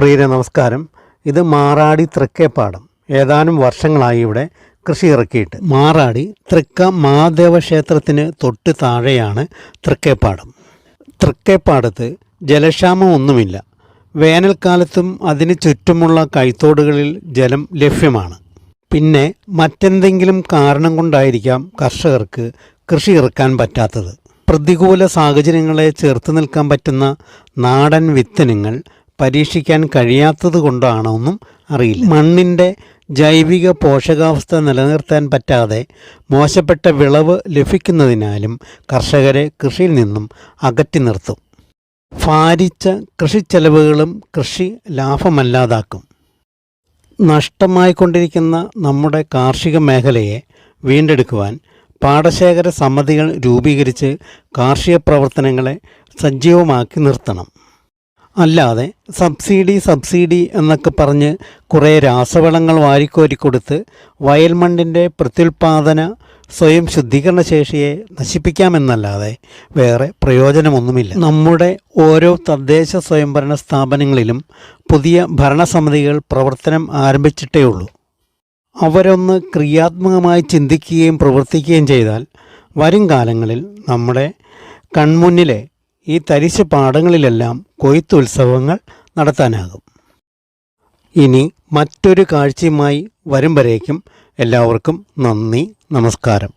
പ്രിയരെ നമസ്കാരം. ഇത് മാറാടി തൃക്കേപ്പാടം. ഏതാനും വർഷങ്ങളായി ഇവിടെ കൃഷി ഇറക്കിയിട്ട്. മാറാടി തൃക്ക മഹാദേവ ക്ഷേത്രത്തിന് തൊട്ട് താഴെയാണ് തൃക്കേപ്പാടം. തൃക്കേപ്പാടത്ത് ജലക്ഷാമം ഒന്നുമില്ല. വേനൽക്കാലത്തും അതിന് ചുറ്റുമുള്ള കൈത്തോടുകളിൽ ജലം ലഭ്യമാണ്. പിന്നെ മറ്റെന്തെങ്കിലും കാരണം കൊണ്ടായിരിക്കാം കർഷകർക്ക് കൃഷി ഇറക്കാൻ പറ്റാത്തത്. പ്രതികൂല സാഹചര്യങ്ങളെ ചേർത്ത് നിൽക്കാൻ പറ്റുന്ന നാടൻ വിത്തിനങ്ങൾ പരീക്ഷിക്കാൻ കഴിയാത്തത് കൊണ്ടാണോന്നും അറിയില്ല. മണ്ണിൻ്റെ ജൈവിക പോഷകാവസ്ഥ നിലനിർത്താൻ പറ്റാതെ മോശപ്പെട്ട വിളവ് ലഭിക്കുന്നതിനാലും കർഷകരെ കൃഷിയിൽ നിന്നും അകറ്റി നിർത്തും. ഭാരിച്ച കൃഷിച്ചെലവുകളും കൃഷി ലാഭമല്ലാതാക്കും. നഷ്ടമായിക്കൊണ്ടിരിക്കുന്ന നമ്മുടെ കാർഷിക മേഖലയെ വീണ്ടെടുക്കുവാൻ പാടശേഖര സമിതികൾ രൂപീകരിച്ച് കാർഷിക പ്രവർത്തനങ്ങളെ സജീവമാക്കി നിർത്തണം. അല്ലാതെ സബ്സിഡി എന്നൊക്കെ പറഞ്ഞ് കുറേ രാസവളങ്ങൾ വാരിക്കോരിക്കൊടുത്ത് വയൽ മണ്ണിൻ്റെ പ്രത്യുൽപാദന സ്വയം ശുദ്ധീകരണ ശേഷിയെ നശിപ്പിക്കാമെന്നല്ലാതെ വേറെ പ്രയോജനമൊന്നുമില്ല. നമ്മുടെ ഓരോ തദ്ദേശ സ്വയംഭരണ സ്ഥാപനങ്ങളിലും പുതിയ ഭരണസമിതികൾ പ്രവർത്തനം ആരംഭിച്ചിട്ടേ ഉള്ളൂ. അവരൊന്ന് ക്രിയാത്മകമായി ചിന്തിക്കുകയും പ്രവർത്തിക്കുകയും ചെയ്താൽ വരും കാലങ്ങളിൽ നമ്മുടെ കൺമുന്നിലെ ഈ തരിശ് പാടങ്ങളിലെല്ലാം കൊയ്ത്തുത്സവങ്ങൾ നടത്താനാകും. ഇനി മറ്റൊരു കാഴ്ചയുമായി വരും വരേക്കും എല്ലാവർക്കും നന്ദി, നമസ്കാരം.